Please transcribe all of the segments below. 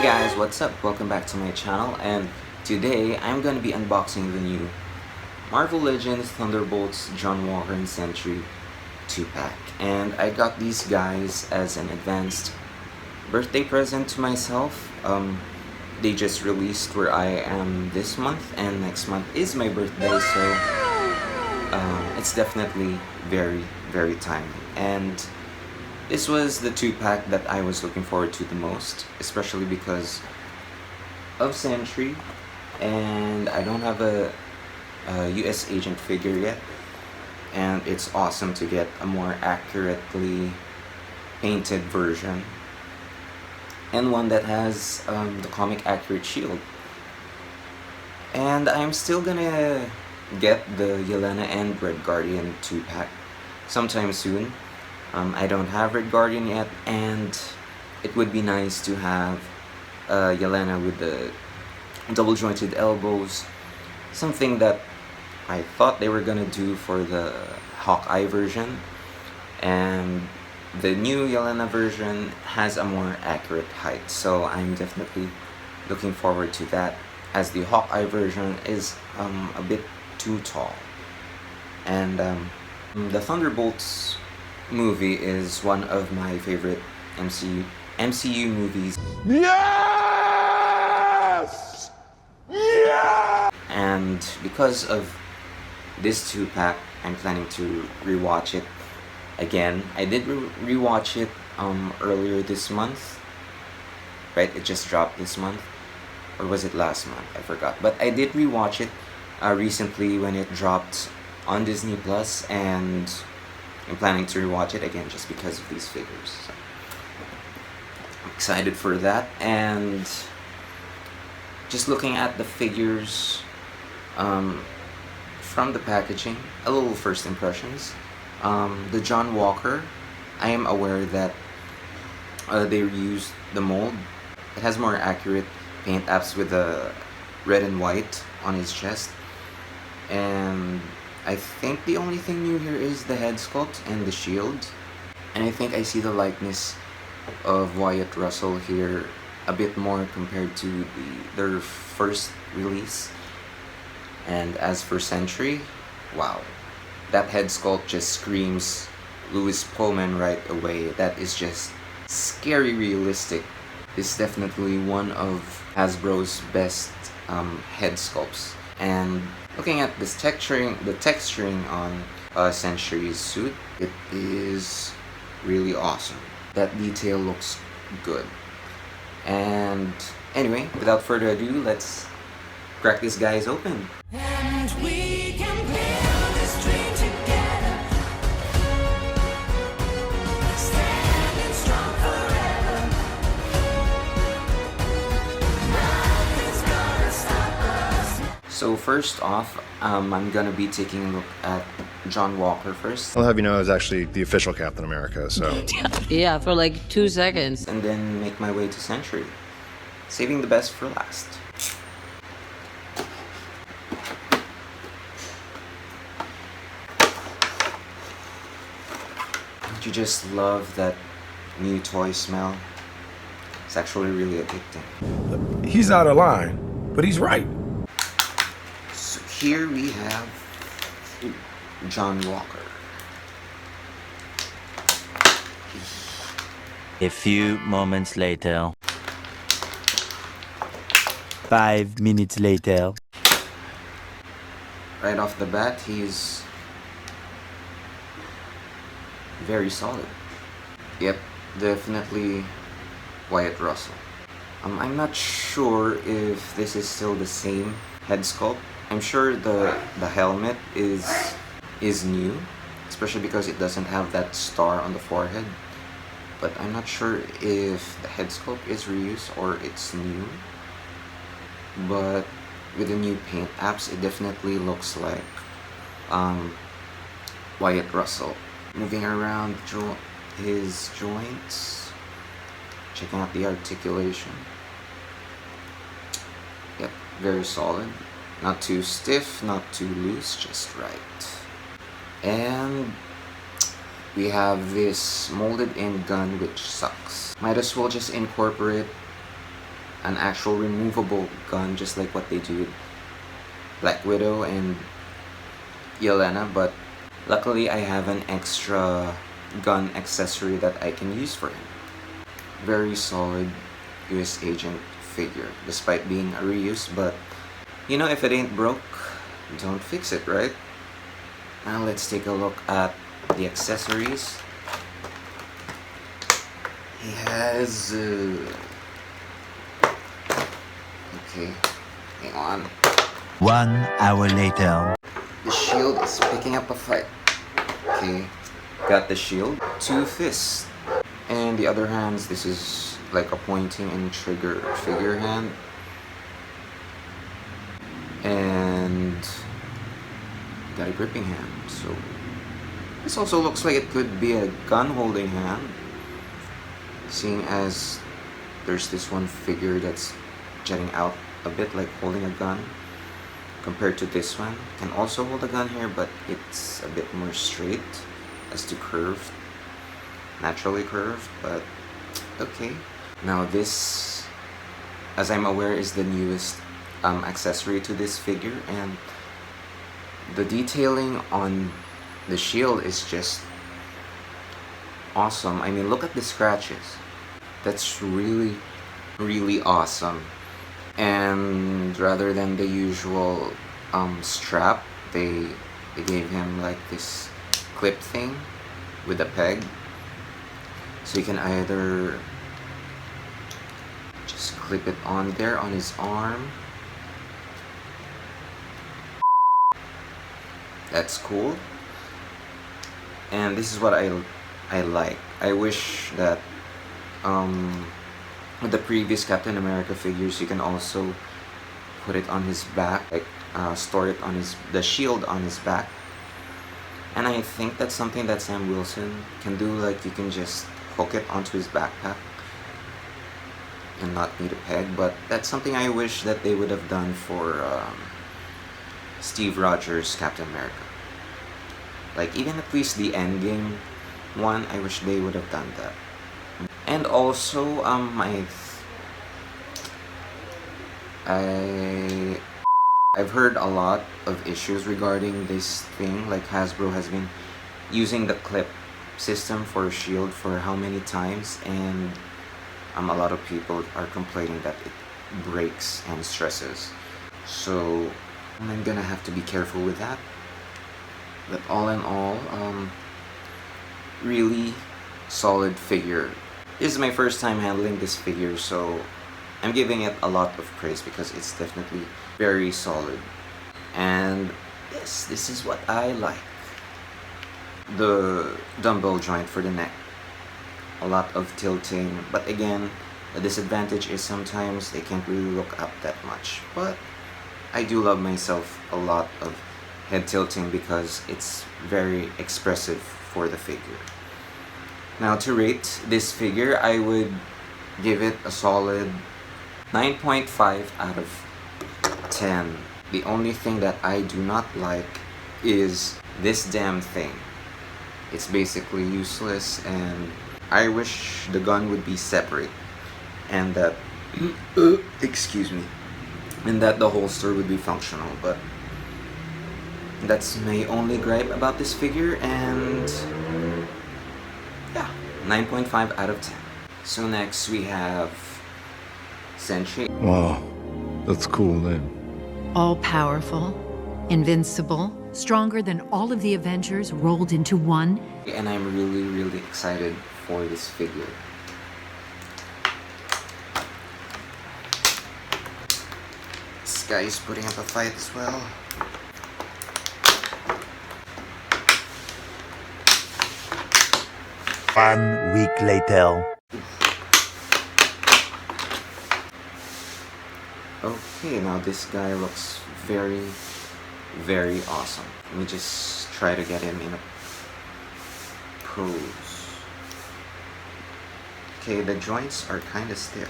Hey guys, what's up? Welcome back to my channel, and today I'm going to be unboxing the new Marvel Legends Thunderbolts John Walker and Sentry 2-pack. And I got these guys as an advanced birthday present to myself. They just released where I am this month, and next month is my birthday, so it's definitely very timely. And this was the 2-pack that I was looking forward to the most, especially because of Sentry, and I don't have a US agent figure yet, and it's awesome to get a more accurately painted version, and one that has the comic accurate shield. And I'm still gonna get the Yelena and Red Guardian 2-pack sometime soon. I don't have Red Guardian yet, and it would be nice to have Yelena with the double jointed elbows, something that I thought they were gonna do for the Hawkeye version, and the new Yelena version has a more accurate height, so I'm definitely looking forward to that, as the Hawkeye version is a bit too tall. And the Thunderbolts movie is one of my favorite MCU movies. Yes! Yeah! And because of this 2-pack, I'm planning to rewatch it again. I did rewatch it earlier this month, right? It just dropped this month, or was it last month? I forgot. But I did rewatch it recently when it dropped on Disney Plus, and I'm planning to rewatch it again just because of these figures. So I'm excited for that. And just looking at the figures from the packaging, a little first impressions. The John Walker, I am aware that they reused the mold. It has more accurate paint apps with the red and white on his chest, and I think the only thing new here is the head sculpt and the shield. And I think I see the likeness of Wyatt Russell here a bit more compared to their first release. And as for Sentry, wow, that head sculpt just screams Louis Pullman right away. That is just scary realistic. It's definitely one of Hasbro's best head sculpts. And looking at this the texturing on Sentry's suit, it is really awesome. That detail looks good. And anyway, without further ado, let's crack these guys open. And we can build this dream together, standing strong forever. Nothing's gonna stop us. So first off, I'm gonna be taking a look at John Walker first, I'll have you know I was actually the official Captain America, so. Yeah, for like 2 seconds. and then make my way to Sentry, saving the best for last. Don't you just love that new toy smell? It's actually really addicting. He's out of line, but he's right. So here we have John Walker. A few moments later. 5 minutes later. Right off the bat, he's very solid. Yep, definitely Wyatt Russell. I'm not sure if this is still the same head sculpt. I'm sure the helmet is new, especially because it doesn't have that star on the forehead. But I'm not sure if the head sculpt is reused or it's new. But with the new paint apps, it definitely looks like Wyatt Russell. Moving around his joints, checking out the articulation. Yep, very solid. Not too stiff, not too loose, just right. And we have this molded in gun, which sucks. Might as well just incorporate an actual removable gun, just like what they do with Black Widow and Yelena, but luckily I have an extra gun accessory that I can use for him. Very solid US agent figure, despite being a reuse, but you know, if it ain't broke, don't fix it, right? Now let's take a look at the accessories. He has okay, hang on. 1 hour later. The shield is picking up a fight. Okay, got the shield. 2 fists. And the other hands, this is like a pointing and trigger figure hand. And got a gripping hand. So this also looks like it could be a gun holding hand, seeing as there's this one figure that's jutting out a bit like holding a gun, compared to this one. Can also hold a gun here, but it's a bit more straight as to curved, naturally curved, but okay. Now this, as I'm aware, is the newest accessory to this figure, and the detailing on the shield is just awesome. I mean, look at the scratches. That's really, really awesome. And rather than the usual strap, they gave him like this clip thing with a peg, so you can either just clip it on there on his arm. That's cool. And this is what I like. I wish that with the previous Captain America figures, you can also put it on his back, like store it on the shield on his back. And I think that's something that Sam Wilson can do. Like, you can just hook it onto his backpack and not need a peg. But that's something I wish that they would have done for Steve Rogers' Captain America. Like, even at least the Endgame one, I wish they would have done that. And also, I've heard a lot of issues regarding this thing. Like, Hasbro has been using the clip system for a shield for how many times, and a lot of people are complaining that it breaks and stresses. So I'm gonna have to be careful with that. But all in all, really solid figure. This is my first time handling this figure, so I'm giving it a lot of praise because it's definitely very solid. And yes, this is what I like. The dumbbell joint for the neck. A lot of tilting, but again, the disadvantage is sometimes they can't really look up that much. But I do love myself a lot of head tilting because it's very expressive for the figure. Now, to rate this figure, I would give it a solid 9.5 out of 10. The only thing that I do not like is this damn thing. It's basically useless, and I wish the gun would be separate, and that excuse me, and that the holster would be functional. But that's my only gripe about this figure, and yeah, 9.5 out of 10. So next we have Sentry. Wow, that's cool name. All powerful, invincible, stronger than all of the Avengers rolled into one. And I'm really, really excited for this figure. This guy is putting up a fight as well. One week later. Okay, now this guy looks very, very awesome. Let me just try to get him in a pose. Okay, the joints are kind of stiff.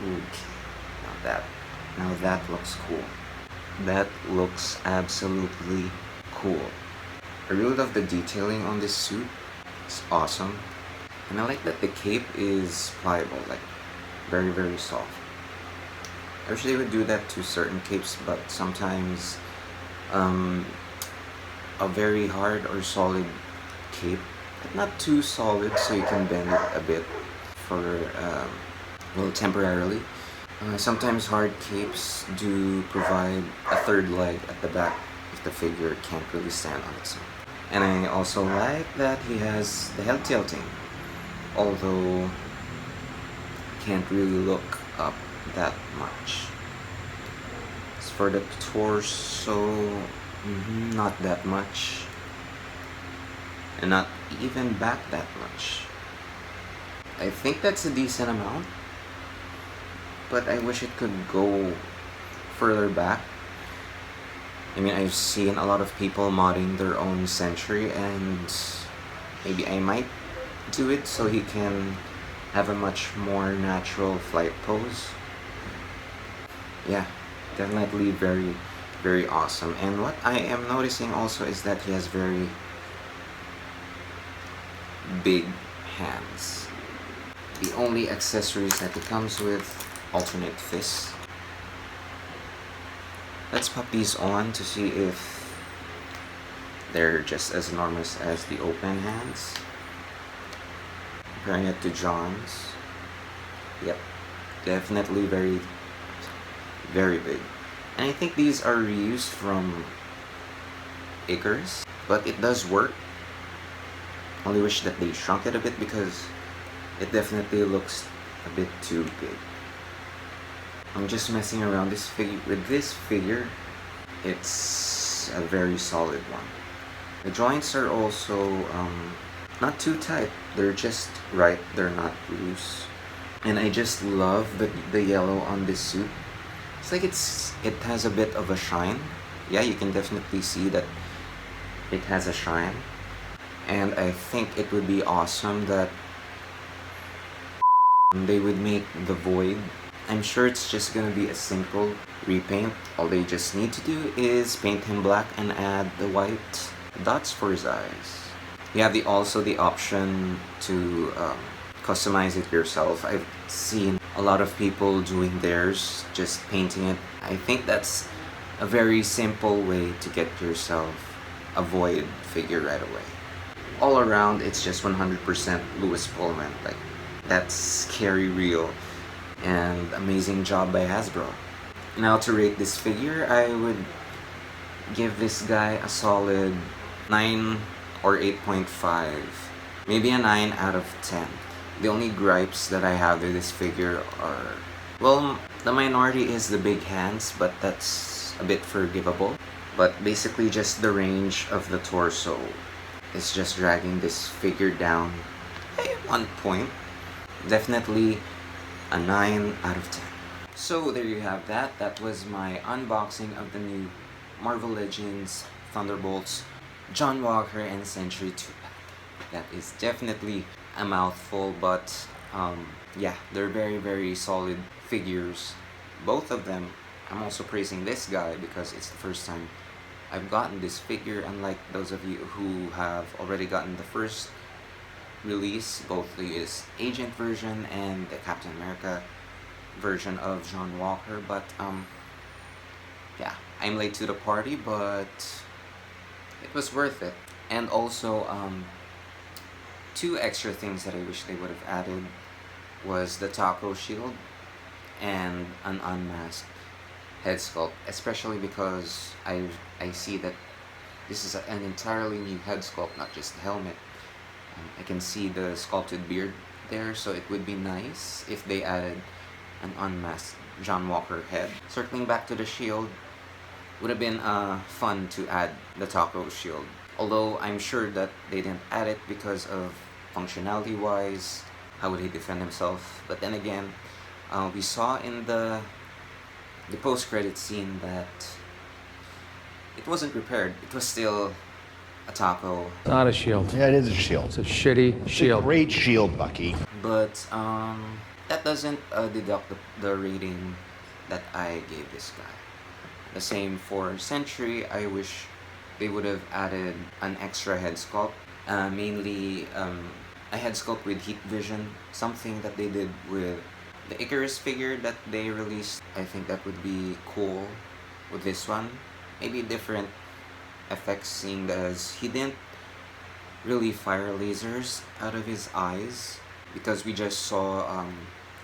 Okay, now that looks cool. That looks absolutely cool. I really love the detailing on this suit. It's awesome. And I like that the cape is pliable, like very, very soft. I wish they would do that to certain capes, but sometimes a very hard or solid cape, but not too solid, so you can bend it a bit for well, temporarily. Sometimes hard capes do provide a third leg at the back if the figure can't really stand on its own. And I also like that he has the head tilting, although can't really look up that much. As for the torso, not that much, and not even back that much. I think that's a decent amount, but I wish it could go further back. I mean, I've seen a lot of people modding their own Sentry, and maybe I might do it so he can have a much more natural flight pose. Yeah, definitely very, very awesome. And what I am noticing also is that he has very big hands. The only accessories that it comes with, alternate fists. Let's pop these on to see if they're just as enormous as the open hands. Comparing it to John's. Yep, definitely very, very big. And I think these are reused from Icarus, but it does work. Only wish that they shrunk it a bit because it definitely looks a bit too big. I'm just messing around with this figure. It's a very solid one. The joints are also not too tight. They're just right. They're not loose. And I just love the yellow on this suit. It's like it has a bit of a shine. Yeah, you can definitely see that it has a shine. And I think it would be awesome that they would make the void. I'm sure it's just gonna be a simple repaint. All they just need to do is paint him black and add the white dots for his eyes. You have also the option to customize it yourself. I've seen a lot of people doing theirs, just painting it. I think that's a very simple way to get yourself a void figure right away. All around, it's just 100% Louis Pullman. Like, that's scary real. And amazing job by Hasbro. Now to rate this figure, I would give this guy a solid 9 or 8.5. Maybe a 9 out of 10. The only gripes that I have with this figure are, well, the minority is the big hands, but that's a bit forgivable. But basically just the range of the torso is just dragging this figure down at one point. Definitely a 9 out of 10. So there you have that. That was my unboxing of the new Marvel Legends Thunderbolts John Walker and Sentry 2-pack. That is definitely a mouthful, but yeah, they're very, very solid figures. Both of them. I'm also praising this guy because it's the first time I've gotten this figure, unlike those of you who have already gotten the first release, both the US Agent version and the Captain America version of John Walker. But yeah, I'm late to the party, but it was worth it. And also two extra things that I wish they would have added was the taco shield and an unmasked head sculpt, especially because I see that this is an entirely new head sculpt, not just the helmet. I can see the sculpted beard there, so it would be nice if they added an unmasked John Walker head. Circling back to the shield, would have been fun to add the taco shield. Although I'm sure that they didn't add it because of functionality wise, how would he defend himself? But then again, we saw in the post-credit scene that it wasn't repaired. It was still a taco. It's not a shield. Yeah, it is a shield. It's a shitty It's shield. a great shield, Bucky. But that doesn't deduct the rating that I gave this guy. The same for Sentry. I wish they would have added an extra head sculpt, mainly a head sculpt with heat vision, something that they did with the Icarus figure that they released. I think that would be cool with this one. Maybe different effects, seeing as he didn't really fire lasers out of his eyes, because we just saw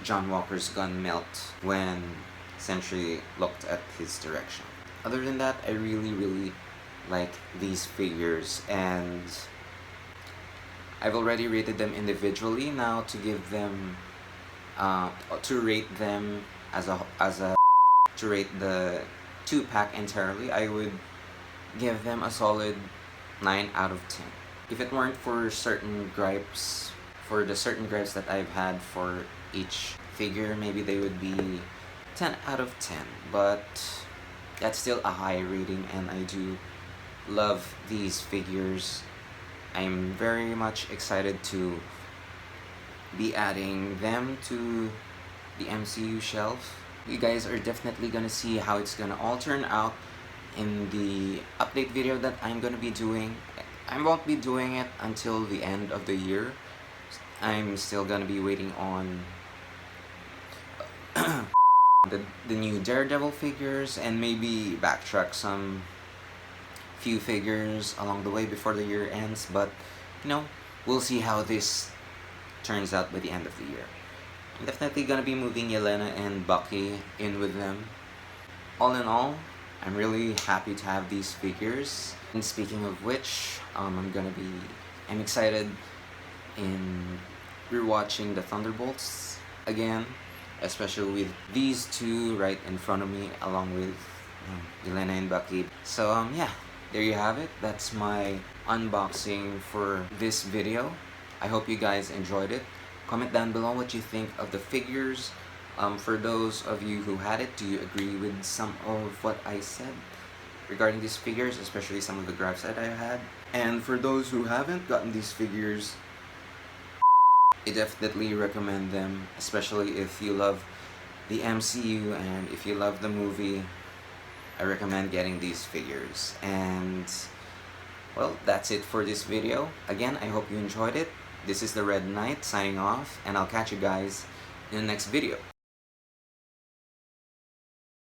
John Walker's gun melt when Sentry looked at his direction. Other than that, I really like these figures, and I've already rated them individually. Now to give them to rate them as a to rate the 2-pack entirely, I would give them a solid 9 out of 10. If it weren't for certain gripes, that I've had for each figure, maybe they would be 10 out of 10, but that's still a high rating, and I do love these figures. I'm very much excited to be adding them to the MCU shelf. You guys are definitely gonna see how it's gonna all turn out in the update video that I'm gonna be doing. I won't be doing it until the end of the year. I'm still gonna be waiting on the new Daredevil figures, and maybe backtrack some few figures along the way before the year ends, but you know, we'll see how this turns out by the end of the year. I'm definitely gonna be moving Yelena and Bucky in with them. All in all, I'm really happy to have these figures. And speaking of which, I'm excited in rewatching the Thunderbolts again, especially with these two right in front of me, along with Yelena and Bucky. So yeah, there you have it. That's my unboxing for this video. I hope you guys enjoyed it. Comment down below what you think of the figures. For those of you who had it, do you agree with some of what I said regarding these figures, especially some of the gripes that I had? And for those who haven't gotten these figures, I definitely recommend them, especially if you love the MCU and if you love the movie. I recommend getting these figures. And well, that's it for this video. Again, I hope you enjoyed it. This is the Red Knight signing off, and I'll catch you guys in the next video.